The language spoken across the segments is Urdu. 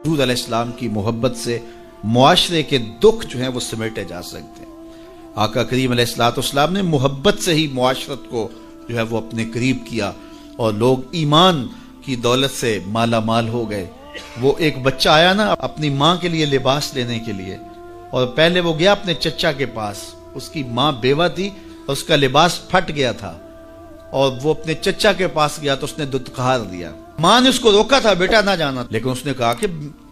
حضور علیہ السلام کی محبت سے معاشرے کے دکھ جو ہیں وہ سمیٹے جا سکتے ہیں۔ آقا کریم علیہ السلام نے محبت سے ہی معاشرت کو جو ہے وہ اپنے قریب کیا اور لوگ ایمان کی دولت سے مالا مال ہو گئے۔ وہ ایک بچہ آیا نا اپنی ماں کے لیے لباس لینے کے لیے، اور پہلے وہ گیا اپنے چچا کے پاس، اس کی ماں بیوہ تھی اور اس کا لباس پھٹ گیا تھا، اور وہ اپنے چچا کے پاس گیا تو اس نے دتکار دیا۔ ماں نے اس کو روکا تھا، بیٹا نہ جانا، لیکن اس نے کہا کہ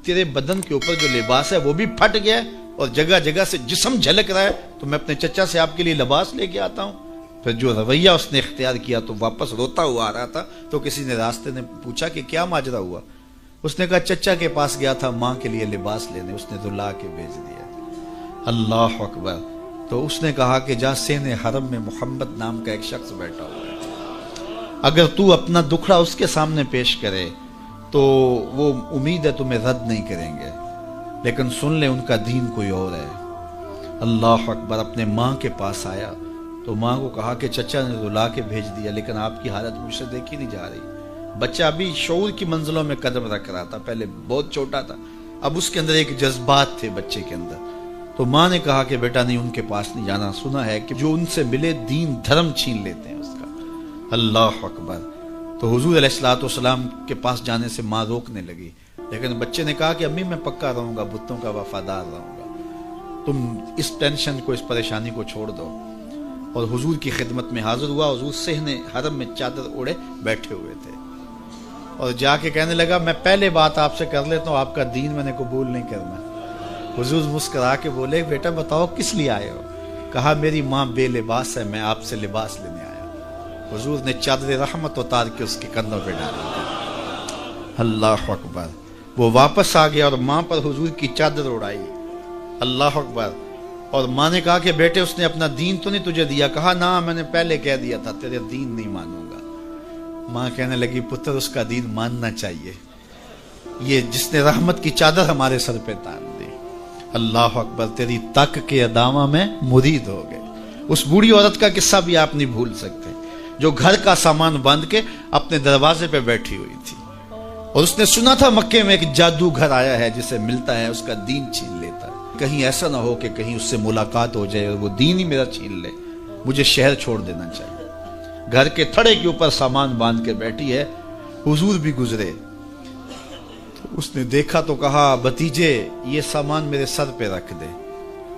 تیرے بدن کے اوپر جو لباس ہے وہ بھی پھٹ گیا ہے اور جگہ جگہ سے جسم جھلک رہا ہے، تو میں اپنے چچا سے آپ کے لیے لباس لے کے آتا ہوں۔ پھر جو رویہ اس نے اختیار کیا تو واپس روتا ہوا آ رہا تھا، تو کسی نے راستے نے پوچھا کہ کیا ماجرا ہوا؟ اس نے کہا چچا کے پاس گیا تھا ماں کے لیے لباس لینے، اس نے تو لا کے بھیج دیا۔ اللہ اکبر۔ تو اس نے کہا کہ جا سین حرم میں محمد نام کا ایک شخص بیٹھا ہوا ہے، اگر تو اپنا دکھڑا اس کے سامنے پیش کرے تو وہ امید ہے تمہیں رد نہیں کریں گے، لیکن سن لے ان کا دین کوئی اور ہے۔ اللہ اکبر۔ اپنے ماں کے پاس آیا تو ماں کو کہا کہ چچا نے تو لا کے بھیج دیا، لیکن آپ کی حالت مجھ سے دیکھی نہیں جا رہی۔ بچہ ابھی شعور کی منزلوں میں قدم رکھ رہا تھا، پہلے بہت چھوٹا تھا، اب اس کے اندر ایک جذبات تھے بچے کے اندر۔ تو ماں نے کہا کہ بیٹا نہیں، ان کے پاس نہیں جانا، سنا ہے کہ جو ان سے ملے دین دھرم چھین لیتے ہیں اس کا۔ اللہ اکبر۔ تو حضور علیہ السلام کے پاس جانے سے ماں روکنے لگی، لیکن بچے نے کہا کہ امی میں پکا رہوں گا، بتوں کا وفادار رہوں گا، تم اس ٹینشن کو، اس پریشانی کو چھوڑ دو۔ اور حضور کی خدمت میں حاضر ہوا۔ حضور صحن حرم میں چادر اوڑے بیٹھے ہوئے تھے، اور جا کے کہنے لگا میں پہلے بات آپ سے کر لیتا ہوں، آپ کا دین میں نے قبول نہیں کرنا۔ حضور مسکرا کے بولے بیٹا بتاؤ کس لیے آئے ہو؟ کہا میری ماں بے لباس ہے، میں آپ سے لباس لینے آیا۔ حضور نے چادر رحمت اتار کے اس کے کندھوں پہ ڈالی۔ اللہ اکبر۔ وہ واپس آ گیا اور ماں پر حضور کی چادر اڑائی۔ اللہ اکبر۔ اور ماں نے کہا کہ بیٹے اس نے اپنا دین تو نہیں تجھے دیا؟ کہا نہ، میں نے پہلے کہہ دیا تھا تیرے دین نہیں مانوں گا۔ ماں کہنے لگی پتر اس کا دین ماننا چاہیے، یہ جس نے رحمت کی چادر ہمارے سر پہ تان دی۔ اللہ اکبر۔ تیری تک کے ادامہ میں مرید ہو گئے۔ اس بوڑھی عورت کا قصہ بھی آپ نہیں بھول سکتے، جو گھر کا سامان باندھ کے اپنے دروازے پہ بیٹھی ہوئی تھی، اور اس نے سنا تھا مکے میں ایک جادوگر آیا ہے جسے ملتا ہے اس کا دین چھین لیتا ہے، کہیں ایسا نہ ہو کہ کہیں اس سے ملاقات ہو جائے اور وہ دین ہی میرا چھین لے، مجھے شہر چھوڑ دینا چاہیے۔ گھر کے تھڑے کے اوپر سامان باندھ کے بیٹھی ہے۔ حضور بھی گزرے، اس نے دیکھا تو کہا بھتیجے یہ سامان میرے سر پہ رکھ دے۔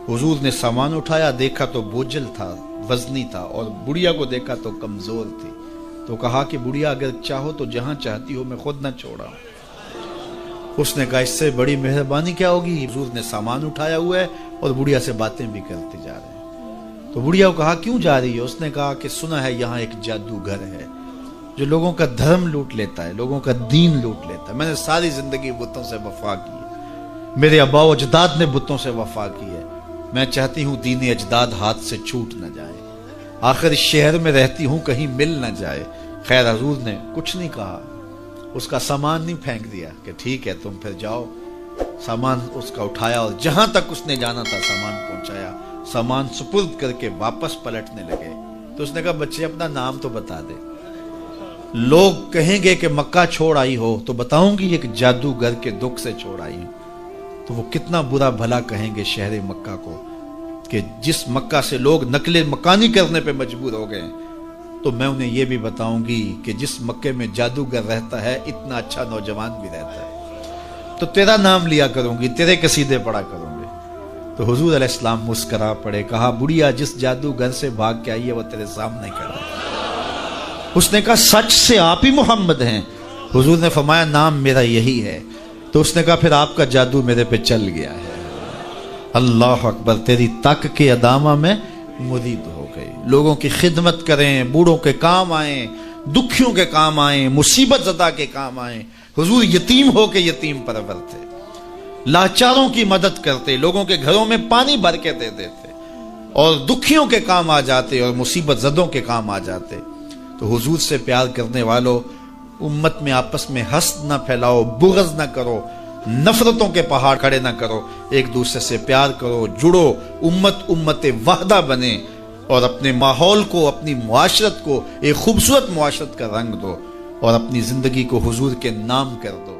حضور نے سامان اٹھایا، دیکھا تو بوجھل تھا، وزنی تھا، اور بڑھیا کو دیکھا تو کمزور تھی، تو کہا کہ بڑھیا اگر چاہو تو جہاں چاہتی ہو میں خود نہ چھوڑا۔ اس نے کہا اس سے بڑی مہربانی کیا ہوگی؟ حضور نے سامان اٹھایا ہوا ہے اور بڑھیا سے باتیں بھی کرتے جا رہے ہیں۔ تو بڑھیا کو کہا کیوں جا رہی ہے؟ اس نے کہا کہ سنا ہے یہاں ایک جادوگر ہے جو لوگوں کا دھرم لوٹ لیتا ہے، لوگوں کا دین لوٹ لیتا ہے۔ میں نے ساری زندگی بتوں سے وفا کی ہے، میرے آباء و اجداد نے بتوں سے وفا کی ہے، میں چاہتی ہوں دین اجداد ہاتھ سے چھوٹ نہ جائے، آخر اس شہر میں رہتی ہوں کہیں مل نہ جائے۔ خیر حضور نے کچھ نہیں کہا، اس کا سامان نہیں پھینک دیا کہ ٹھیک ہے تم پھر جاؤ۔ سامان اس کا اٹھایا اور جہاں تک اس نے جانا تھا سامان پہنچایا، سامان سپرد کر کے واپس پلٹنے لگے۔ تو اس نے کہا بچے اپنا نام تو بتا دے، لوگ کہیں گے کہ مکہ چھوڑ آئی ہو تو بتاؤں گی ایک جادوگر کے دکھ سے چھوڑ آئی ہوں، تو وہ کتنا برا بھلا کہیں گے شہر مکہ کو کہ جس مکہ سے لوگ نقل مکانی کرنے پہ مجبور ہو گئے، تو میں انہیں یہ بھی بتاؤں گی کہ جس مکے میں جادوگر رہتا ہے اتنا اچھا نوجوان بھی رہتا ہے، تو تیرا نام لیا کروں گی، تیرے قصیدے پڑھا کروں گی۔ تو حضور علیہ السلام مسکرا پڑے، کہا بڑھیا جس جادوگر سے بھاگ کے آئی ہے وہ تیرے سامنے کھڑا ہے۔ اس نے کہا سچ سے آپ ہی محمد ہیں؟ حضور نے فرمایا نام میرا یہی ہے۔ تو اس نے کہا پھر آپ کا جادو میرے پہ چل گیا ہے۔ اللہ اکبر۔ تیری تک کے ادامہ میں مرید ہو گئی، لوگوں کی خدمت کریں، بوڑھوں کے کام آئیں، دکھیوں کے کام آئیں، مصیبت زدہ کے کام آئیں۔ حضور یتیم ہو کے یتیم پرور تھے، لاچاروں کی مدد کرتے، لوگوں کے گھروں میں پانی بھر کے دے دیتے، اور دکھیوں کے کام آ جاتے اور مصیبت زدوں کے کام آ جاتے۔ تو حضور سے پیار کرنے والوں، امت میں آپس میں حسد نہ پھیلاؤ، بغض نہ کرو، نفرتوں کے پہاڑ کھڑے نہ کرو، ایک دوسرے سے پیار کرو، جڑو، امت وحدہ بنے، اور اپنے ماحول کو، اپنی معاشرت کو ایک خوبصورت معاشرت کا رنگ دو، اور اپنی زندگی کو حضور کے نام کر دو۔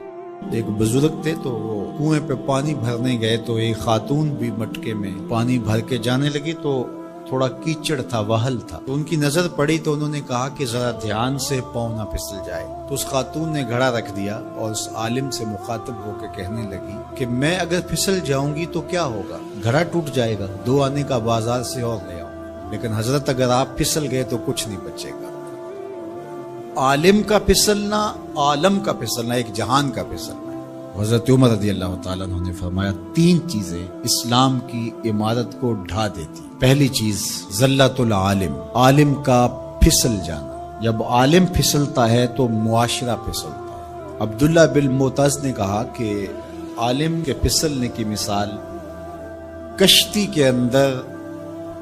ایک بزرگ تھے تو وہ کنویں پہ پانی بھرنے گئے تو ایک خاتون بھی مٹکے میں پانی بھر کے جانے لگی تو تھوڑا کیچڑ تھا، وہل تھا، تو ان کی نظر پڑی تو انہوں نے کہا کہ ذرا دھیان سے پاؤں نہ پھسل جائے. تو اس خاتون نے گھڑا رکھ دیا اور اس عالم سے مخاطب ہو کے کہنے لگی کہ میں اگر پھسل جاؤں گی تو کیا ہوگا؟ گھڑا ٹوٹ جائے گا، 2 آنے کا بازار سے اور لے آؤں، لیکن حضرت اگر آپ پھسل گئے تو کچھ نہیں بچے گا. عالم کا پھسلنا، عالم کا پھسلنا، ایک جہان کا پھسلنا. حضرت عمر رضی اللہ تعالیٰ عنہ نے فرمایا 3 چیزیں اسلام کی عمارت کو ڈھا دیتی. پہلی چیز زلت العالم، عالم کا پھسل جانا. جب عالم پھسلتا ہے تو معاشرہ پھسلتا ہے. عبداللہ بن معتز نے کہا کہ عالم کے پھسلنے کی مثال کشتی کے اندر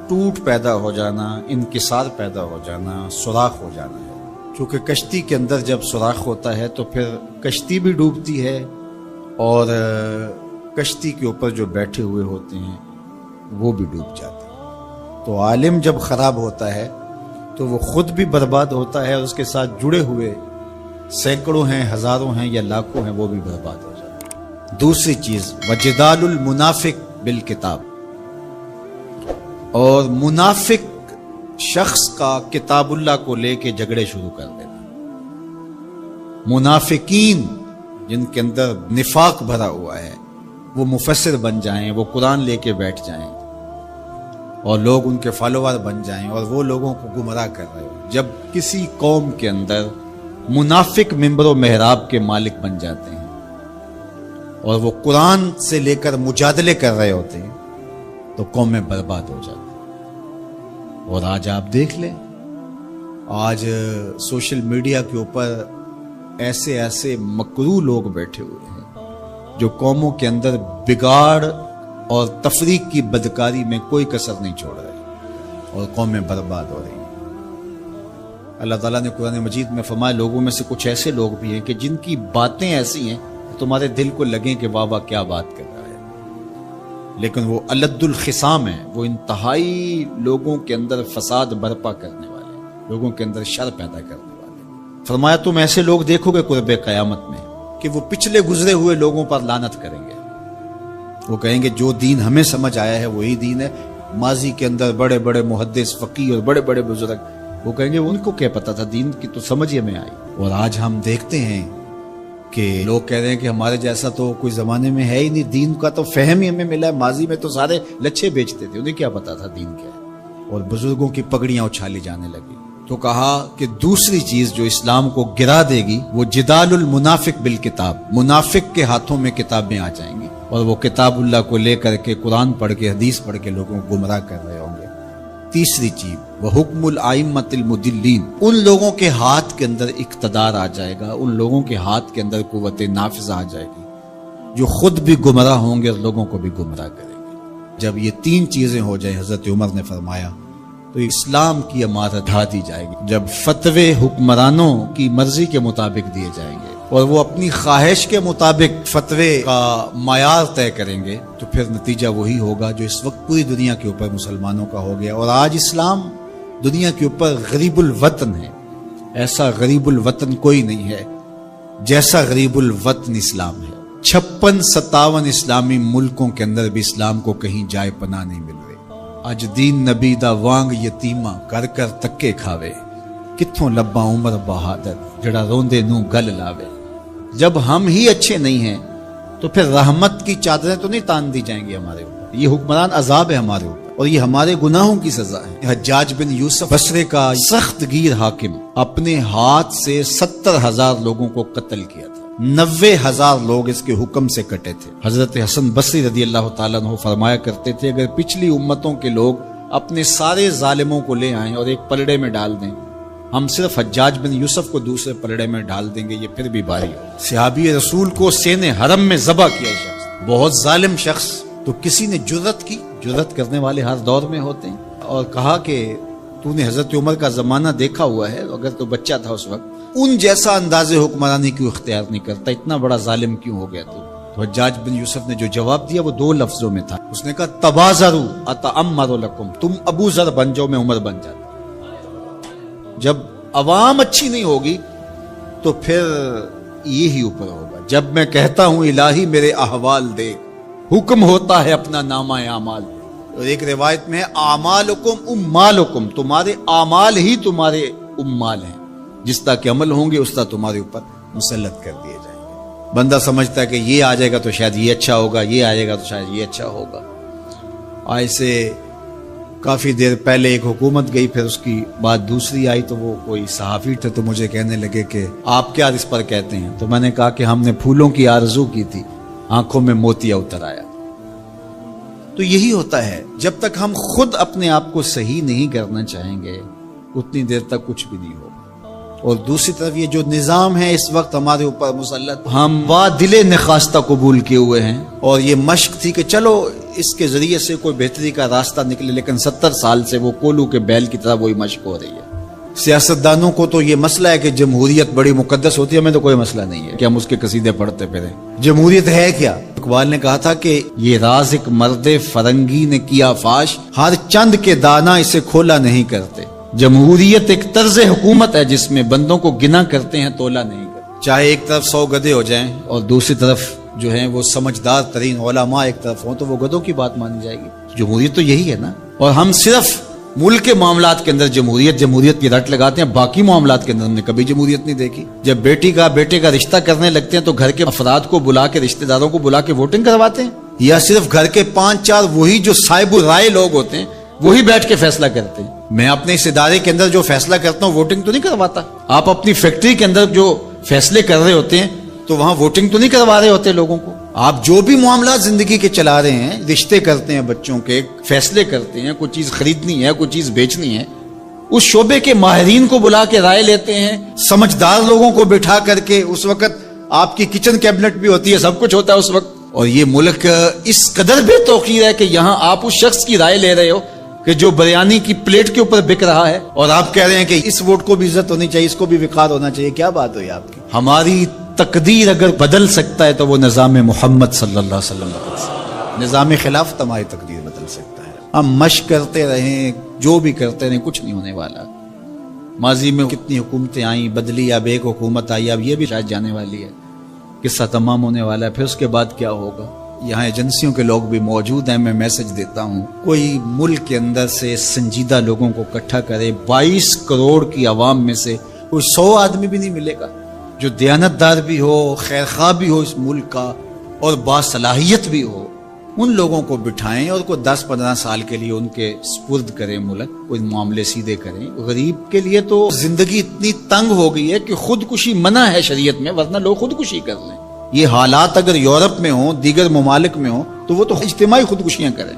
ٹوٹ پیدا ہو جانا، انکسار پیدا ہو جانا، سوراخ ہو جانا ہے. چونکہ کشتی کے اندر جب سوراخ ہوتا ہے تو پھر کشتی بھی ڈوبتی ہے اور کشتی کے اوپر جو بیٹھے ہوئے ہوتے ہیں وہ بھی ڈوب جاتے ہیں. تو عالم جب خراب ہوتا ہے تو وہ خود بھی برباد ہوتا ہے اور اس کے ساتھ جڑے ہوئے سینکڑوں ہیں، ہزاروں ہیں یا لاکھوں ہیں، وہ بھی برباد ہو جاتے ہیں. دوسری چیز وجدال المنافق بالکتاب، اور منافق شخص کا کتاب اللہ کو لے کے جھگڑے شروع کر دینا. منافقین جن کے اندر نفاق بھرا ہوا ہے وہ مفسر بن جائیں، وہ قرآن لے کے بیٹھ جائیں اور لوگ ان کے فالوور بن جائیں اور وہ لوگوں کو گمراہ کر رہے ہو. جب کسی قوم کے اندر منافق ممبر و محراب کے مالک بن جاتے ہیں اور وہ قرآن سے لے کر مجادلے کر رہے ہوتے ہیں تو قومیں برباد ہو جاتی ہیں. اور آج آپ دیکھ لیں، آج سوشل میڈیا کے اوپر ایسے ایسے مکروہ لوگ بیٹھے ہوئے ہیں جو قوموں کے اندر بگاڑ اور تفریق کی بدکاری میں کوئی کسر نہیں چھوڑ رہے اور قومیں برباد ہو رہی ہیں. اللہ تعالیٰ نے قرآن مجید میں فرمایا لوگوں میں سے کچھ ایسے لوگ بھی ہیں کہ جن کی باتیں ایسی ہیں کہ تمہارے دل کو لگیں کہ واہ واہ کیا بات کر رہا ہے، لیکن وہ الد الخصام ہیں، وہ انتہائی لوگوں کے اندر فساد برپا کرنے والے ہیں، لوگوں کے اندر شر پیدا کرنے والے. فرمایا تم ایسے لوگ دیکھو گے قرب قیامت میں کہ وہ پچھلے گزرے ہوئے لوگوں پر لعنت کریں گے. وہ کہیں گے جو دین ہمیں سمجھ آیا ہے وہی دین ہے. ماضی کے اندر بڑے بڑے محدث فقیہ اور بڑے بڑے بزرگ، وہ کہیں گے ان کو کیا پتا تھا، دین کی تو سمجھ ہی ہمیں آئی. اور آج ہم دیکھتے ہیں کہ لوگ کہہ رہے ہیں کہ ہمارے جیسا تو کوئی زمانے میں ہے ہی نہیں، دین کا تو فہم ہی ہمیں ملا ہے. ماضی میں تو سارے لچھے بیچتے تھے، انہیں کیا پتا تھا دین کیا ہے. اور بزرگوں کی پگڑیاں اچھالی جانے لگی. تو کہا کہ دوسری چیز جو اسلام کو گرا دے گی وہ جدال المنافق بالکتاب، منافق کے ہاتھوں میں کتابیں آ جائیں گی اور وہ کتاب اللہ کو لے کر کے قرآن پڑھ کے حدیث پڑھ کے لوگوں کو گمراہ کر رہے ہوں گے. تیسری چیز وہ حکم الائمۃ المدلین، ان لوگوں کے ہاتھ کے اندر اقتدار آ جائے گا، ان لوگوں کے ہاتھ کے اندر قوت نافذہ آ جائے گی جو خود بھی گمراہ ہوں گے اور لوگوں کو بھی گمراہ کریں گے. جب یہ 3 چیزیں ہو جائیں، حضرت عمر نے فرمایا تو اسلام کی عمارت ڈھا دی جائے گی. جب فتوے حکمرانوں کی مرضی کے مطابق دیے جائیں گے اور وہ اپنی خواہش کے مطابق فتوے کا معیار طے کریں گے تو پھر نتیجہ وہی ہوگا جو اس وقت پوری دنیا کے اوپر مسلمانوں کا ہو گیا. اور آج اسلام دنیا کے اوپر غریب الوطن ہے. ایسا غریب الوطن کوئی نہیں ہے جیسا غریب الوطن اسلام ہے. 56-57 اسلامی ملکوں کے اندر بھی اسلام کو کہیں جائے پناہ نہیں مل رہی. اج دین نبی دا وانگ یتیمہ کر کر تکے کھاوے، کتھوں لبا عمر بہادر جڑا روندے نو گل لاوے. جب ہم ہی اچھے نہیں ہیں تو پھر رحمت کی چادریں تو نہیں تان دی جائیں گی ہمارے اوپر. یہ حکمران عذاب ہے ہمارے اوپر اور یہ ہمارے گناہوں کی سزا ہے. حجاج بن یوسف بصری کا سخت گیر حاکم اپنے ہاتھ سے 70,000 لوگوں کو قتل کیا تھا، 90,000 لوگ اس کے حکم سے کٹے تھے. حضرت حسن بصری رضی اللہ تعالیٰ عنہ فرمایا کرتے تھے اگر پچھلی امتوں کے لوگ اپنے سارے ظالموں کو لے آئیں اور ایک پلڑے میں ڈال دیں، ہم صرف حجاج بن یوسف کو دوسرے پلڑے میں ڈال دیں گے، یہ پھر بھی بھاری ہو. صحابی رسول کو سین حرم میں ذبح کیا شخص، بہت ظالم شخص. تو کسی نے جرت کی، جرت کرنے والے ہر دور میں ہوتے ہیں، اور کہا کہ تو نے حضرت عمر کا زمانہ دیکھا ہوا ہے، اگر تو بچہ تھا اس وقت ان جیسا انداز حکمرانی کیوں اختیار نہیں کرتا، اتنا بڑا ظالم کیوں ہو گیا تو حجاج بن یوسف نے جو جواب دیا وہ 2 لفظوں میں تھا. اس نے کہا تبازروا اتعمر لکم، تم ابو ذر بن جاؤ میں عمر بن جاتا. جب عوام اچھی نہیں ہوگی تو پھر یہی اوپر ہوگا. جب میں کہتا ہوں الہی میرے احوال دیکھ، حکم ہوتا ہے اپنا نامہ اعمال. اور ایک روایت میں اعمالکم امالکم، تمہارے اعمال ہی تمہارے امال ہیں، جس طرح کے عمل ہوں گے اس طرح تمہارے اوپر مسلط کر دیے جائیں گے. بندہ سمجھتا ہے کہ یہ آ جائے گا تو شاید یہ اچھا ہوگا، یہ آئے گا تو شاید یہ اچھا ہوگا. ایسے کافی دیر پہلے ایک حکومت گئی، پھر اس کی بعد دوسری آئی، تو وہ کوئی صحافی تھے تو مجھے کہنے لگے کہ آپ کیا اس پر کہتے ہیں؟ تو میں نے کہا کہ ہم نے پھولوں کی آرزو کی تھی، آنکھوں میں موتیا اتر آیا. تو یہی ہوتا ہے، جب تک ہم خود اپنے آپ کو صحیح نہیں کرنا چاہیں گے اتنی دیر تک کچھ بھی نہیں ہوگا. اور دوسری طرف یہ جو نظام ہے اس وقت ہمارے اوپر مسلط، ہم وا دل نخواستہ قبول کیے ہوئے ہیں، اور یہ مشق تھی کہ چلو اس کے ذریعے سے کوئی بہتری کا راستہ نکلے، لیکن 70 سال سے وہ کولو کے بیل کی طرح وہی مشق ہو رہی ہے. سیاستدانوں کو تو یہ مسئلہ ہے کہ جمہوریت بڑی مقدس ہوتی ہے، ہمیں تو کوئی مسئلہ نہیں ہے کہ ہم اس کے قصیدے پڑھتے پھریں. جمہوریت ہے کیا؟ اقبال نے کہا تھا کہ یہ راز ایک مرد فرنگی نے کیا فاش، ہر چند کے دانا اسے کھولا نہیں کرتے. جمہوریت ایک طرز حکومت ہے جس میں بندوں کو گنا کرتے ہیں، تولا نہیں کرتے. چاہے ایک طرف 100 گدھے ہو جائیں اور دوسری طرف جو ہیں وہ سمجھدار ترین علماء ایک طرف ہوں، تو وہ گدھوں کی بات مانی جائے گی. جمہوریت تو یہی ہے نا. اور ہم صرف ملک کے معاملات کے اندر جمہوریت کی رٹ لگاتے ہیں، باقی معاملات کے اندر ہم نے کبھی جمہوریت نہیں دیکھی. جب بیٹے کا رشتہ کرنے لگتے ہیں تو گھر کے افراد کو بلا کے، رشتہ داروں کو بلا کے ووٹنگ کرواتے ہیں، یا صرف گھر کے 5-4 وہی جو صاحب الرائے لوگ ہوتے ہیں وہی بیٹھ کے فیصلہ کرتے ہیں. میں اپنے اس ادارے کے اندر جو فیصلہ کرتا ہوں ووٹنگ تو نہیں کرواتا. آپ اپنی فیکٹری کے اندر جو فیصلے کر رہے ہوتے ہیں تو وہاں ووٹنگ تو نہیں کروا رہے ہوتے لوگوں کو. آپ جو بھی معاملات زندگی کے چلا رہے ہیں، رشتے کرتے ہیں بچوں کے، فیصلے کرتے ہیں، کوئی چیز خریدنی ہے، کوئی چیز بیچنی ہے، اس شعبے کے ماہرین کو بلا کے رائے لیتے ہیں، سمجھدار لوگوں کو بٹھا کر کے. اس وقت آپ کی کچن کیبنٹ بھی ہوتی ہے، سب کچھ ہوتا ہے اس وقت. اور یہ ملک اس قدر بے توقیر ہے کہ یہاں آپ اس شخص کی رائے لے رہے ہو کہ جو بریانی کی پلیٹ کے اوپر بک رہا ہے، اور آپ کہہ رہے ہیں کہ اس ووٹ کو بھی عزت ہونی چاہیے، اس کو بھی وقار ہونا چاہیے. کیا بات ہوئی آپ کی؟ ہماری تقدیر اگر بدل سکتا ہے تو وہ نظام محمد صلی اللہ علیہ وسلم بدل سکتا ہے. نظام خلافت ہماری تقدیر بدل سکتا ہے. ہم مشق کرتے رہیں، جو بھی کرتے رہیں، کچھ نہیں ہونے والا. ماضی میں کتنی حکومتیں آئیں، بدلی، اب ایک حکومت آئی، اب یہ بھی شاید جانے والی ہے، قصہ تمام ہونے والا ہے. پھر اس کے بعد کیا ہوگا؟ یہاں ایجنسیوں کے لوگ بھی موجود ہیں. میں میسج دیتا ہوں، کوئی ملک کے اندر سے سنجیدہ لوگوں کو اکٹھا کرے. 22 کروڑ کی عوام میں سے کوئی 100 آدمی بھی نہیں ملے گا جو دیانتدار بھی ہو، خیر خواہ بھی ہو اس ملک کا، اور باصلاحیت بھی ہو. ان لوگوں کو بٹھائیں اور کوئی 10-15 سال کے لیے ان کے سپرد کریں ملک، کوئی معاملے سیدھے کریں. غریب کے لیے تو زندگی اتنی تنگ ہو گئی ہے کہ خودکشی منع ہے شریعت میں، ورنہ لوگ خودکشی کر لیں. یہ حالات اگر یورپ میں ہوں، دیگر ممالک میں ہوں، تو وہ تو اجتماعی خودکشیاں کریں.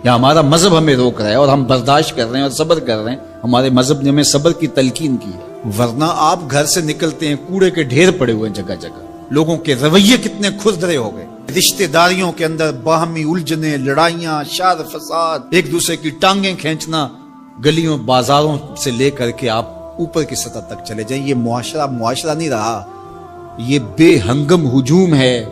یا ہمارا مذہب ہمیں روک رہا ہے اور ہم برداشت کر رہے ہیں اور صبر کر رہے ہیں. ہمارے مذہب نے ہمیں صبر کی تلقین کی ہے. ورنہ آپ گھر سے نکلتے ہیں، کوڑے کے ڈھیر پڑے ہوئے ہیں جگہ جگہ. لوگوں کے رویے کتنے کھردرے ہو گئے. رشتہ داریوں کے اندر باہمی الجھنیں، لڑائیاں، شر فساد، ایک دوسرے کی ٹانگیں کھینچنا. گلیوں بازاروں سے لے کر کے آپ اوپر کی سطح تک چلے جائیں، یہ معاشرہ نہیں رہا. یہ بے ہنگم ہجوم ہے،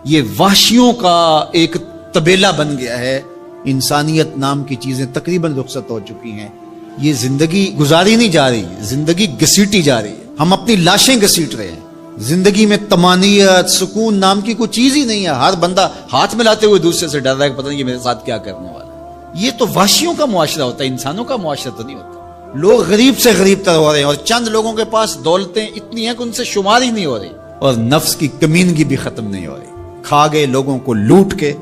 یہ وحشیوں کا ایک طبیلہ بن گیا ہے. انسانیت نام کی چیزیں تقریباً رخصت ہو چکی ہیں. یہ زندگی گزاری نہیں جا رہی، زندگی گھسیٹی جا رہی ہے. ہم اپنی لاشیں گھسیٹ رہے ہیں. زندگی میں طمانینت، سکون نام کی کوئی چیز ہی نہیں ہے. ہر بندہ ہاتھ ملاتے ہوئے دوسرے سے ڈر رہا ہے کہ پتہ نہیں یہ میرے ساتھ کیا کرنے والا ہے. یہ تو وحشیوں کا معاشرہ ہوتا ہے، انسانوں کا معاشرہ تو نہیں ہوتا. لوگ غریب سے غریب تر ہو رہے ہیں، اور چند لوگوں کے پاس دولتیں اتنی ہیں کہ ان سے شمار ہی نہیں ہو رہی. اور نفس کی کمینگی بھی ختم نہیں ہو رہی. کھا گئے لوگوں کو، لوٹ کے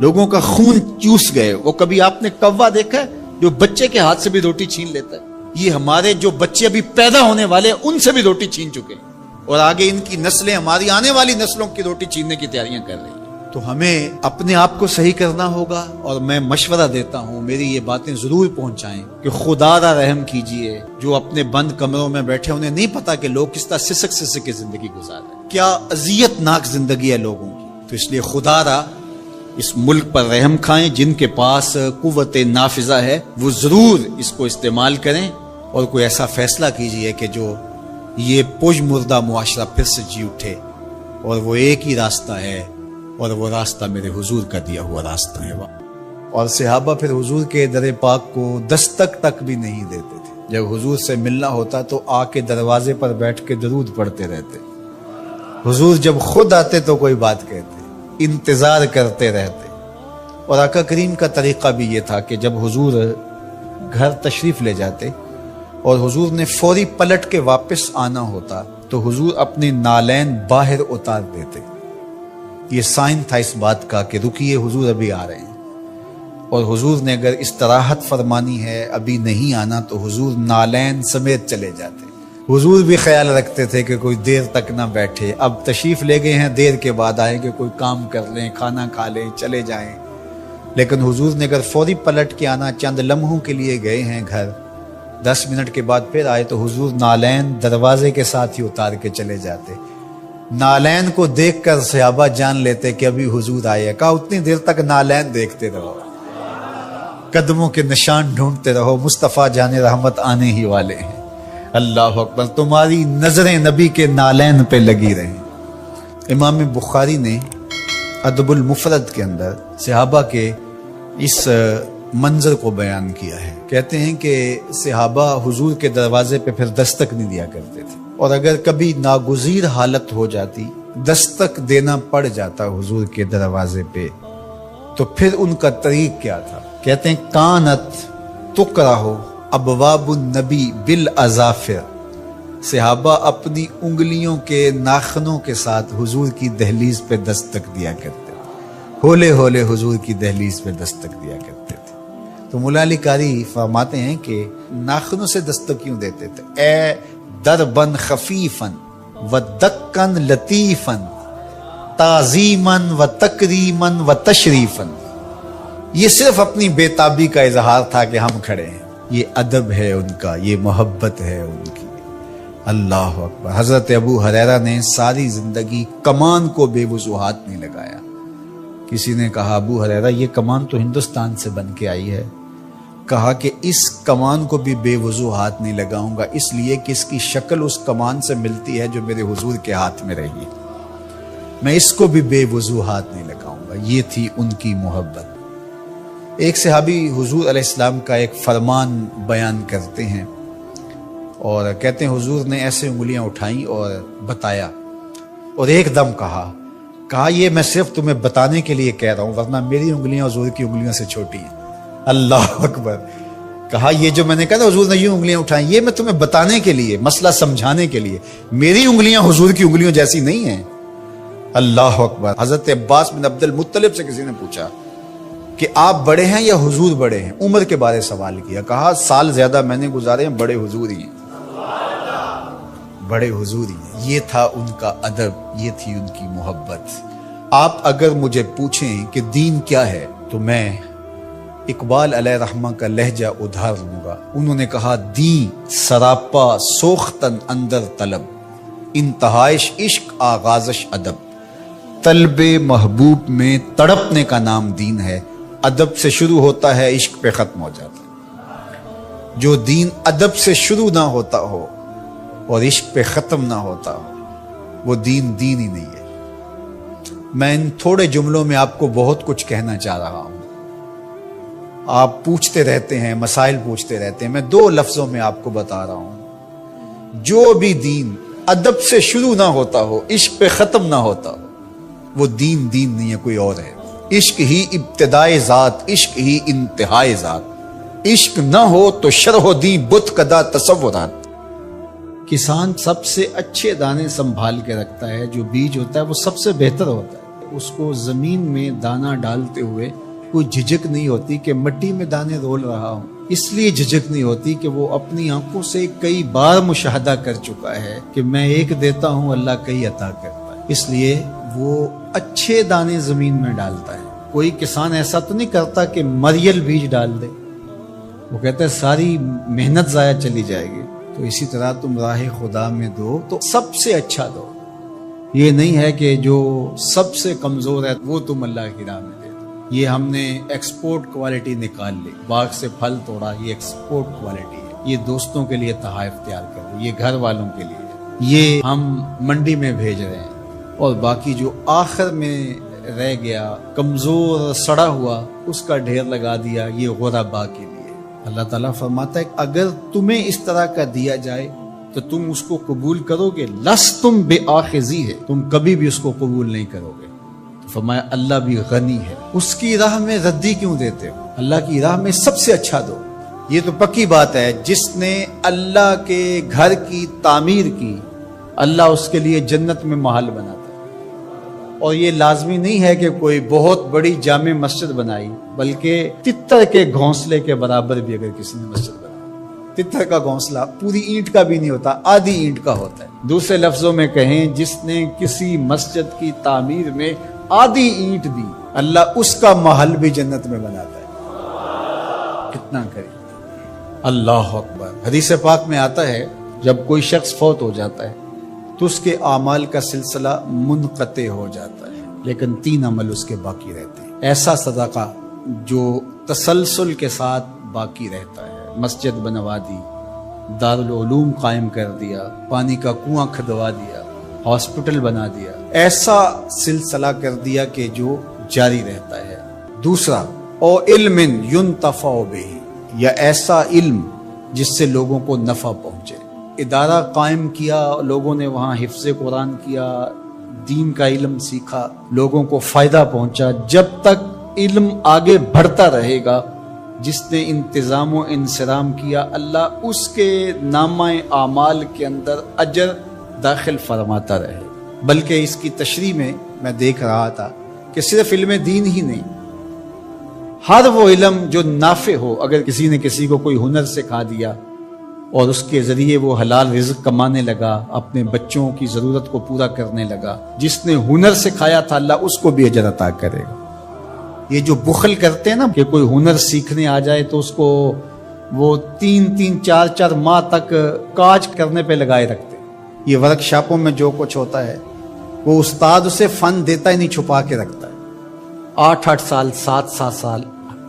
لوگوں کا خون چوس گئے. وہ کبھی آپ نے کوا دیکھا ہے جو بچے کے ہاتھ سے بھی روٹی چھین لیتا ہے؟ یہ ہمارے جو بچے ابھی پیدا ہونے والے ان سے بھی روٹی چھین چکے ہیں، اور آگے ان کی نسلیں ہماری آنے والی نسلوں کی روٹی چھیننے کی تیاریاں کر رہی ہیں. تو ہمیں اپنے آپ کو صحیح کرنا ہوگا. اور میں مشورہ دیتا ہوں، میری یہ باتیں ضرور پہنچائیں کہ خدا را رحم کیجئے. جو اپنے بند کمروں میں بیٹھے، انہیں نہیں پتا کہ لوگ کس طرح سسک کے زندگی گزار رہے ہیں، کیا اذیت ناک زندگی ہے لوگوں کی. تو اس لیے خدا را اس ملک پر رحم کھائیں. جن کے پاس قوت نافذہ ہے وہ ضرور اس کو استعمال کریں، اور کوئی ایسا فیصلہ کیجئے کہ جو یہ پوج مردہ معاشرہ پھر سے جی اٹھے. اور وہ ایک ہی راستہ ہے، اور وہ راستہ میرے حضور کا دیا ہوا راستہ ہے. اور صحابہ پھر حضور کے در پاک کو دستک تک بھی نہیں دیتے تھے. جب حضور سے ملنا ہوتا تو آ کے دروازے پر بیٹھ کے درود پڑھتے رہتے. حضور جب خود آتے تو کوئی بات کہتے، انتظار کرتے رہتے۔ اور آقا کریم کا طریقہ بھی یہ تھا کہ جب حضور گھر تشریف لے جاتے اور حضور نے فوری پلٹ کے واپس آنا ہوتا تو حضور اپنے نالین باہر اتار دیتے۔ یہ سائن تھا اس بات کا کہ رکیے، حضور ابھی آ رہے ہیں۔ اور حضور نے اگر استراحت فرمانی ہے، ابھی نہیں آنا، تو حضور نالین سمیت چلے جاتے۔ حضور بھی خیال رکھتے تھے کہ کوئی دیر تک نہ بیٹھے، اب تشریف لے گئے ہیں، دیر کے بعد آئیں کہ کوئی کام کر لیں، کھانا کھا لیں، چلے جائیں۔ لیکن حضور نے اگر فوری پلٹ کے آنا، چند لمحوں کے لیے گئے ہیں گھر، 10 منٹ کے بعد پھر آئے، تو حضور نالین دروازے کے ساتھ ہی اتار کے چلے جاتے۔ نالین کو دیکھ کر صحابہ جان لیتے کہ ابھی حضور آئے۔ کہا اتنی دیر تک نالین دیکھتے رہو، قدموں کے نشان ڈھونڈتے رہو، مصطفیٰ جان رحمت آنے ہی والے ہیں۔ اللہ اکبر، تمہاری نظریں نبی کے نالین پہ لگی رہیں۔ امام بخاری نے ادب المفرد کے اندر صحابہ کے اس منظر کو بیان کیا ہے۔ کہتے ہیں کہ صحابہ حضور کے دروازے پہ پھر دستک نہیں دیا کرتے تھے، اور اگر کبھی ناگزیر حالت ہو جاتی، دستک دینا پڑ جاتا حضور کے دروازے پہ، تو پھر ان کا طریق کیا تھا؟ کہتے ہیں کانت تقرہ ابواب النبی بالاظافر، صحابہ اپنی انگلیوں کے ناخنوں کے ساتھ حضور کی دہلیز پہ دستک دیا کرتے تھے، ہولے ہولے حضور کی دہلیز پہ دستک دیا کرتے تھے۔ تو مولا علی قاری فرماتے ہیں کہ ناخنوں سے دستک کیوں دیتے تھے؟ اے دربن خفیفن و دکن لطیفن تعظیمن و تکریمن و تشریفن۔ یہ صرف اپنی بے تابی کا اظہار تھا کہ ہم کھڑے ہیں، یہ ادب ہے ان کا، یہ محبت ہے ان کی۔ اللہ اکبر۔ حضرت ابو ہریرہ نے ساری زندگی کمان کو بے وضوحات نہیں لگایا۔ کسی نے کہا ابو ہریرہ یہ کمان تو ہندوستان سے بن کے آئی ہے، کہا کہ اس کمان کو بھی بے وضوحات نہیں لگاؤں گا، اس لیے کہ اس کی شکل اس کمان سے ملتی ہے جو میرے حضور کے ہاتھ میں رہی، میں اس کو بھی بے وضوحات نہیں لگاؤں گا۔ یہ تھی ان کی محبت۔ ایک صحابی حضور علیہ السلام کا ایک فرمان بیان کرتے ہیں اور کہتے ہیں حضور نے ایسے انگلیاں اٹھائیں اور بتایا، اور ایک دم کہا یہ میں صرف تمہیں بتانے کے لیے کہہ رہا ہوں، ورنہ میری انگلیاں حضور کی انگلیوں سے چھوٹی ہیں۔ اللہ اکبر۔ کہا یہ جو میں نے کہا نا حضور نے یوں انگلیاں اٹھائیں، یہ میں تمہیں بتانے کے لیے، مسئلہ سمجھانے کے لیے، میری انگلیاں حضور کی انگلیوں جیسی نہیں ہیں۔ اللہ اکبر۔ حضرت عباس بن عبد المطلب سے کسی نے پوچھا کہ آپ بڑے ہیں یا حضور بڑے ہیں؟ عمر کے بارے سوال کیا، کہا سال زیادہ میں نے گزارے ہیں، بڑے حضور ہی ہیں، بڑے حضور ہی ہیں۔ یہ تھا ان کا ادب، یہ تھی ان کی محبت۔ آپ اگر مجھے پوچھیں کہ دین کیا ہے تو میں اقبال علیہ رحمہ کا لہجہ ادھار لوں گا۔ انہوں نے کہا دین سراپا سوختن اندر طلب، انتہائش عشق آغازش ادب۔ طلب محبوب میں تڑپنے کا نام دین ہے، ادب سے شروع ہوتا ہے، عشق پہ ختم ہو جاتا ہے۔ جو دین ادب سے شروع نہ ہوتا ہو اور عشق پہ ختم نہ ہوتا ہو، وہ دین ہی نہیں ہے۔ میں ان تھوڑے جملوں میں آپ کو بہت کچھ کہنا چاہ رہا ہوں۔ آپ پوچھتے رہتے ہیں، مسائل پوچھتے رہتے ہیں، میں 2 لفظوں میں آپ کو بتا رہا ہوں۔ جو بھی دین ادب سے شروع نہ ہوتا ہو، عشق پہ ختم نہ ہوتا ہو، وہ دین نہیں ہے، کوئی اور ہے۔ عشق ہی ابتدائے ذات، عشق ہی انتہائے ذات، عشق نہ ہو تو شرح دین بت کدا تصورات۔ کسان سب سے اچھے دانے سنبھال کے رکھتا ہے، جو بیج ہوتا ہے وہ سب سے بہتر ہوتا ہے، اس کو زمین میں دانہ ڈالتے ہوئے کوئی جھجک نہیں ہوتی کہ مٹی میں دانے رول رہا ہوں، اس لیے جھجک نہیں ہوتی کہ وہ اپنی آنکھوں سے کئی بار مشاہدہ کر چکا ہے کہ میں ایک دیتا ہوں، اللہ کئی عطا کرتا ہے، اس لیے وہ اچھے دانے زمین میں ڈالتا ہے۔ کوئی کسان ایسا تو نہیں کرتا کہ مریل بیج ڈال دے، وہ کہتا ہے ساری محنت ضائع چلی جائے گی۔ تو اسی طرح تم راہ خدا میں دو تو سب سے اچھا دو، یہ نہیں ہے کہ جو سب سے کمزور ہے وہ تم اللہ کی راہ میں دے دو۔ یہ ہم نے ایکسپورٹ کوالٹی نکال لی، باغ سے پھل توڑا، یہ ایکسپورٹ کوالٹی ہے، یہ دوستوں کے لیے تحائف تیار کر، یہ گھر والوں کے لیے، یہ ہم منڈی میں بھیج رہے ہیں، اور باقی جو آخر میں رہ گیا کمزور سڑا ہوا اس کا ڈھیر لگا دیا، یہ غربا کے لیے۔ اللہ تعالیٰ فرماتا ہے اگر تمہیں اس طرح کا دیا جائے تو تم اس کو قبول کرو گے؟ لستم بآخذی ہے، تم کبھی بھی اس کو قبول نہیں کرو گے۔ تو فرمایا اللہ بھی غنی ہے، اس کی راہ میں ردی کیوں دیتے ہو؟ اللہ کی راہ میں سب سے اچھا دو۔ یہ تو پکی بات ہے، جس نے اللہ کے گھر کی تعمیر کی، اللہ اس کے لیے جنت میں محل بناتا ہے۔ اور یہ لازمی نہیں ہے کہ کوئی بہت بڑی جامع مسجد بنائی، بلکہ تتر کے گھونسلے کے برابر بھی اگر کسی نے مسجد بنائی، تتر کا گھونسلہ پوری اینٹ کا بھی نہیں ہوتا، آدھی اینٹ کا ہوتا ہے۔ دوسرے لفظوں میں کہیں، جس نے کسی مسجد کی تعمیر میں آدھی اینٹ دی، اللہ اس کا محل بھی جنت میں بناتا ہے۔ کتنا کرے اللہ اکبر۔ حدیث پاک میں آتا ہے جب کوئی شخص فوت ہو جاتا ہے تو اس کے اعمال کا سلسلہ منقطع ہو جاتا ہے، لیکن 3 عمل اس کے باقی رہتے ہیں۔ ایسا صدقہ جو تسلسل کے ساتھ باقی رہتا ہے، مسجد بنوا دی، دارالعلوم قائم کر دیا، پانی کا کنواں کھدوا دیا، ہاسپٹل بنا دیا، ایسا سلسلہ کر دیا کہ جو جاری رہتا ہے۔ دوسرا، او علم ينتفع بہ، یا ایسا علم جس سے لوگوں کو نفع پہنچے۔ ادارہ قائم کیا، لوگوں نے وہاں حفظ قرآن کیا، دین کا علم سیکھا، لوگوں کو فائدہ پہنچا۔ جب تک علم آگے بڑھتا رہے گا، جس نے انتظام و انصرام کیا، اللہ اس کے نامہ اعمال کے اندر اجر داخل فرماتا رہے۔ بلکہ اس کی تشریح میں دیکھ رہا تھا کہ صرف علم دین ہی نہیں، ہر وہ علم جو نافع ہو، اگر کسی نے کسی کو کوئی ہنر سکھا دیا اور اس کے ذریعے وہ حلال رزق کمانے لگا، اپنے بچوں کی ضرورت کو پورا کرنے لگا، جس نے ہنر سکھایا تھا اللہ اس کو بھی اجر عطا کرے گا۔ یہ جو بخل کرتے ہیں نا کہ کوئی ہنر سیکھنے آ جائے تو اس کو وہ 3-4 ماہ تک کاج کرنے پہ لگائے رکھتے ہیں۔ یہ ورک شاپوں میں جو کچھ ہوتا ہے، وہ استاد اسے فن دیتا ہی نہیں، چھپا کے رکھتا ہے۔ 8 سال 7 سال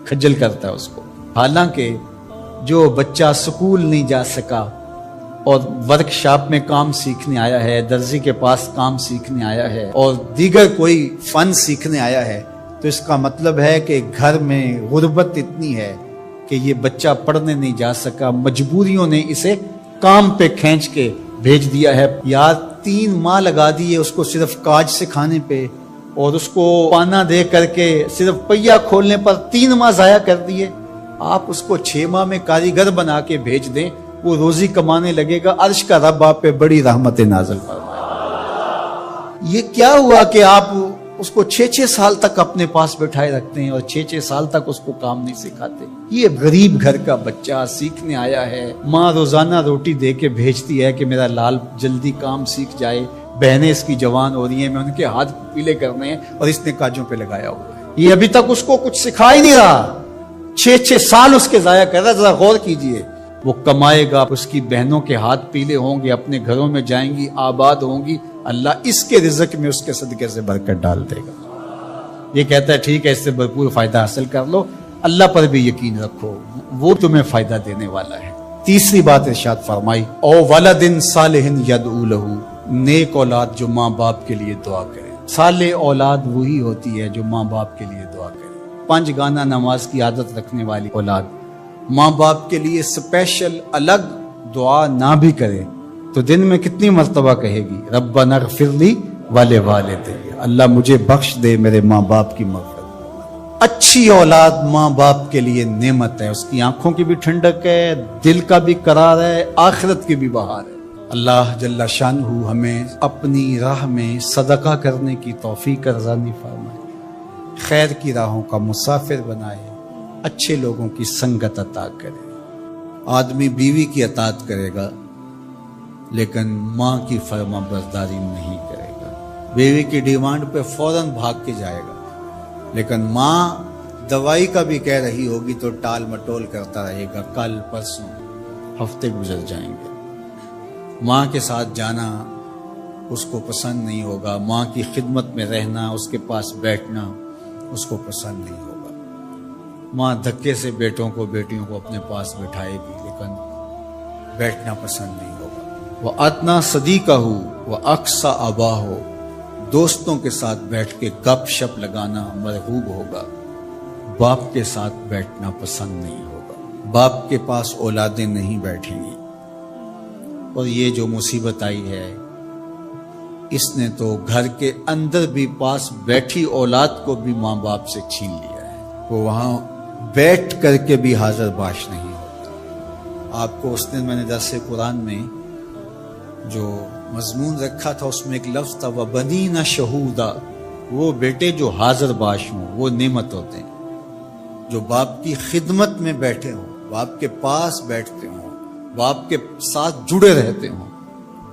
کھجل کرتا ہے اس کو، حالانکہ جو بچہ سکول نہیں جا سکا اور ورک شاپ میں کام سیکھنے آیا ہے، درزی کے پاس کام سیکھنے آیا ہے، اور دیگر کوئی فن سیکھنے آیا ہے، تو اس کا مطلب ہے کہ گھر میں غربت اتنی ہے کہ یہ بچہ پڑھنے نہیں جا سکا، مجبوریوں نے اسے کام پہ کھینچ کے بھیج دیا ہے۔ یار 3 ماہ لگا دیے اس کو صرف کاج سکھانے پہ، اور اس کو پانا دے کر کے صرف پہیا کھولنے پر 3 ماہ ضائع کر دیے۔ آپ اس کو 6 ماہ میں کاریگر بنا کے بھیج دیں، وہ روزی کمانے لگے گا، عرش کا رب آپ پہ بڑی رحمت نازل فرمائے۔ یہ کیا ہوا کہ آپ اس کو 6 سال تک اپنے پاس بٹھائے رکھتے ہیں اور 6 سال تک اس کو کام نہیں سکھاتے؟ یہ غریب گھر کا بچہ سیکھنے آیا ہے، ماں روزانہ روٹی دے کے بھیجتی ہے کہ میرا لال جلدی کام سیکھ جائے، بہنیں اس کی جوان ہو رہی ہیں، میں ان کے ہاتھ پیلے کرنے ہیں، اور اس نے کاجوں پہ لگایا ہوا ہے۔ یہ ابھی تک اس کو کچھ سکھا ہی نہیں رہا، 6 سال اس کے ضائع کر رہا۔ ذرا غور کیجئے، وہ کمائے گا، اس کی بہنوں کے ہاتھ پیلے ہوں گے، اپنے گھروں میں جائیں گی، آباد ہوں گی، اللہ اس کے رزق میں اس کے صدقے سے برکت ڈال دے گا۔ یہ کہتا ہے ٹھیک ہے، اس سے بھرپور فائدہ حاصل کر لو، اللہ پر بھی یقین رکھو، وہ تمہیں فائدہ دینے والا ہے۔ تیسری بات ارشاد فرمائی، او ولد صالح یدعو لہ، نیک اولاد جو ماں باپ کے لیے دعا کرے۔ صالح اولاد وہی ہوتی ہے جو ماں باپ کے لیے دعا کرے۔ 5 گانا نماز کی عادت رکھنے والی اولاد ماں باپ کے لیے سپیشل الگ دعا نہ بھی کرے تو دن میں کتنی مرتبہ کہے گی، ربنا اغفر لی ولوالدی، اللہ مجھے بخش دے، میرے ماں باپ کی مغفرت۔ اچھی اولاد ماں باپ کے لیے نعمت ہے، اس کی آنکھوں کی بھی ٹھنڈک ہے، دل کا بھی قرار ہے، آخرت کی بھی بہار ہے۔ اللہ جل شانہ ہمیں اپنی راہ میں صدقہ کرنے کی توفیق رضانی فرمائے، خیر کی راہوں کا مسافر بنائے، اچھے لوگوں کی سنگت عطا کرے۔ آدمی بیوی کی اطاعت کرے گا لیکن ماں کی فرما برداری نہیں کرے گا، بیوی کی ڈیمانڈ پہ فوراً بھاگ کے جائے گا، لیکن ماں دوائی کا بھی کہہ رہی ہوگی تو ٹال مٹول کرتا رہے گا، کل پرسوں ہفتے گزر جائیں گے۔ ماں کے ساتھ جانا اس کو پسند نہیں ہوگا، ماں کی خدمت میں رہنا، اس کے پاس بیٹھنا اس کو پسند نہیں ہوگا۔ ماں دھکے سے بیٹوں کو بیٹیوں کو اپنے پاس بٹھائے گی لیکن بیٹھنا پسند نہیں ہوگا۔ وَأَدْنَا صَدِيقَهُ وَأَقْصَى أَبَاهُ، دوستوں کے ساتھ بیٹھ کے گپ شپ لگانا مرغوب ہوگا، باپ کے ساتھ بیٹھنا پسند نہیں ہوگا۔ باپ کے پاس اولادیں نہیں بیٹھیں گی، اور یہ جو مصیبت آئی ہے اس نے تو گھر کے اندر بھی پاس بیٹھی اولاد کو بھی ماں باپ سے چھین لیا ہے. وہ وہاں بیٹھ کر کے بھی حاضر باش نہیں ہوتا. آپ کو اس دن میں نے درس قرآن میں جو مضمون رکھا تھا اس میں ایک لفظ تھا وَبَنِينَ شَهُودًا. وہ بیٹے جو حاضر باش ہوں وہ نعمت ہوتے ہیں. جو باپ کی خدمت میں بیٹھے ہوں، باپ کے پاس بیٹھتے ہوں، باپ کے ساتھ جڑے رہتے ہوں،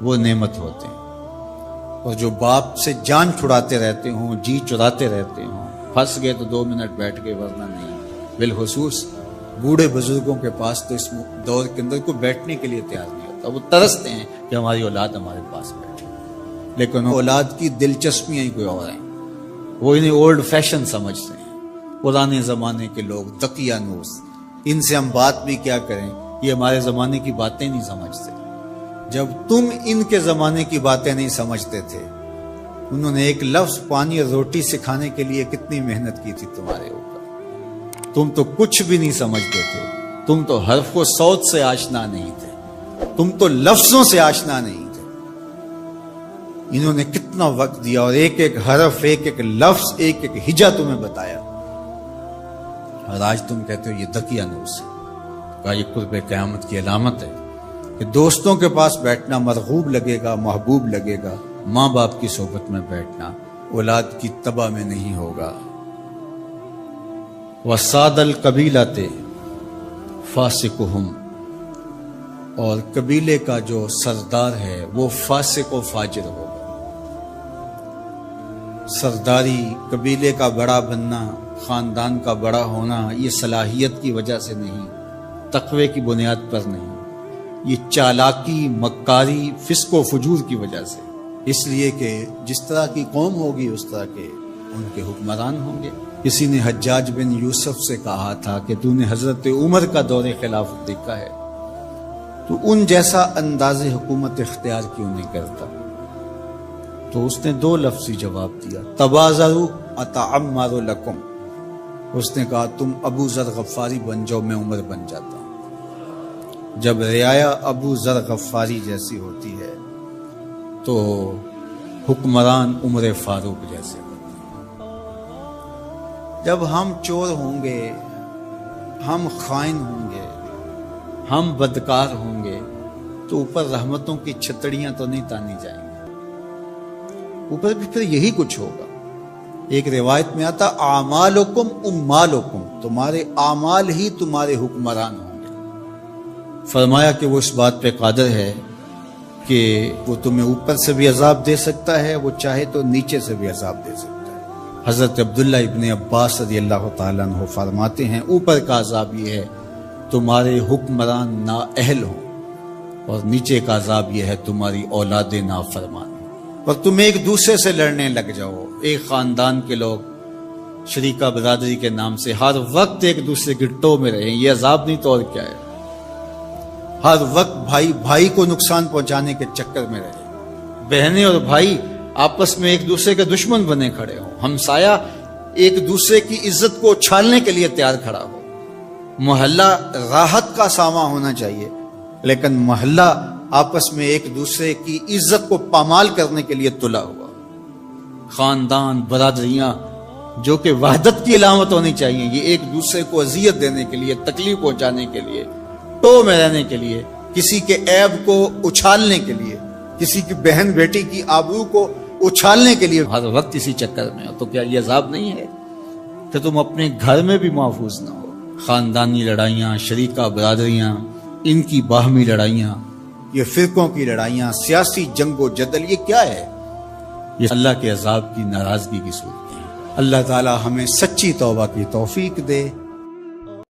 وہ نعمت ہوتے ہیں. اور جو باپ سے جان چھڑاتے رہتے ہوں، جی چراتے رہتے ہوں، پھنس گئے تو 2 منٹ بیٹھ گئے ورنہ نہیں. بالخصوص بوڑھے بزرگوں کے پاس تو اس دور کے اندر کوئی بیٹھنے کے لیے تیار نہیں ہوتا. وہ ترستے ہیں کہ ہماری اولاد ہمارے پاس بیٹھے، لیکن اولاد کی دلچسپیاں ہی کوئی اور ہیں. وہ انہیں اولڈ فیشن سمجھتے ہیں. پرانے زمانے کے لوگ دقیانوس، ان سے ہم بات بھی کیا کریں، یہ ہمارے زمانے کی باتیں نہیں سمجھتے. جب تم ان کے زمانے کی باتیں نہیں سمجھتے تھے، انہوں نے ایک لفظ پانی اور روٹی سکھانے کے لیے کتنی محنت کی تھی تمہارے اوپر. تم تو کچھ بھی نہیں سمجھتے تھے. تم تو حرف و صوت سے آشنا نہیں تھے. تم تو لفظوں سے آشنا نہیں تھے. انہوں نے کتنا وقت دیا اور ایک ایک حرف، ایک ایک لفظ، ایک ایک ہجا تمہیں بتایا. اور آج تم کہتے ہو یہ دقیانوس ہے. کہا یہ قرب قیامت کی علامت ہے کہ دوستوں کے پاس بیٹھنا مرغوب لگے گا، محبوب لگے گا. ماں باپ کی صحبت میں بیٹھنا اولاد کی تباہ میں نہیں ہوگا. وَسَادَ الْقَبِيلَةِ فَاسِقُهُمْ. اور قبیلے کا جو سردار ہے وہ فاسق و فاجر ہوگا. سرداری، قبیلے کا بڑا بننا، خاندان کا بڑا ہونا یہ صلاحیت کی وجہ سے نہیں، تقوی کی بنیاد پر نہیں. یہ چالاکی، مکاری، فسق و فجور کی وجہ سے. اس لیے کہ جس طرح کی قوم ہوگی اس طرح کے ان کے حکمران ہوں گے. کسی نے حجاج بن یوسف سے کہا تھا کہ تو نے حضرت عمر کا دور خلافت دیکھا ہے، تو ان جیسا انداز حکومت اختیار کیوں نہیں کرتا؟ تو اس نے 2 لفظی جواب دیا، تبازروا اتعمر لکم. اس نے کہا تم ابو ذر غفاری بن جاؤ، میں عمر بن جاتا ہوں. جب رعایا ابو ذر غفاری جیسی ہوتی ہے تو حکمران عمر فاروق جیسے ہوتے ہیں. جب ہم چور ہوں گے، ہم خائن ہوں گے، ہم بدکار ہوں گے تو اوپر رحمتوں کی چھتڑیاں تو نہیں تانی جائیں گی. اوپر بھی پھر یہی کچھ ہوگا. ایک روایت میں آتا اعمالکم امالکم، تمہارے اعمال ہی تمہارے حکمران ہوں گے. فرمایا کہ وہ اس بات پہ قادر ہے کہ وہ تمہیں اوپر سے بھی عذاب دے سکتا ہے، وہ چاہے تو نیچے سے بھی عذاب دے سکتا ہے. حضرت عبداللہ ابن عباس رضی اللہ تعالیٰ عنہ فرماتے ہیں اوپر کا عذاب یہ ہے تمہارے حکمران نااہل ہوں، اور نیچے کا عذاب یہ ہے تمہاری اولاد نافرمان ہوں، اور تم ایک دوسرے سے لڑنے لگ جاؤ. ایک خاندان کے لوگ شریکہ برادری کے نام سے ہر وقت ایک دوسرے کے ٹو میں رہیں، یہ عذاب نہیں تو اور کیا ہے. ہر وقت بھائی بھائی کو نقصان پہنچانے کے چکر میں رہے، بہنیں اور بھائی آپس میں ایک دوسرے کے دشمن بنے کھڑے ہوں، ہمسایہ ایک دوسرے کی عزت کو اچھالنے کے لیے تیار کھڑا ہو. محلہ راحت کا ساما ہونا چاہیے، لیکن محلہ آپس میں ایک دوسرے کی عزت کو پامال کرنے کے لیے تلا ہوا. خاندان، برادریاں جو کہ وحدت کی علامت ہونی چاہیے، یہ ایک دوسرے کو اذیت دینے کے لیے، تکلیف پہنچانے کے لیے، ٹو میں رہنے کے لیے، کسی کے عیب کو اچھالنے کے لیے، کسی کی بہن بیٹی کی آبرو کو اچھالنے کے لیے ہر وقت اسی چکر میں ہو، تو کیا یہ عذاب نہیں ہے کہ تم اپنے گھر میں بھی محفوظ نہ ہو؟ خاندانی لڑائیاں، شریکہ برادریاں، ان کی باہمی لڑائیاں، یہ فرقوں کی لڑائیاں، سیاسی جنگ و جدل، یہ کیا ہے؟ یہ اللہ کے عذاب کی ناراضگی کی صورت ہے. اللہ تعالی ہمیں سچی توبہ کی توفیق دے.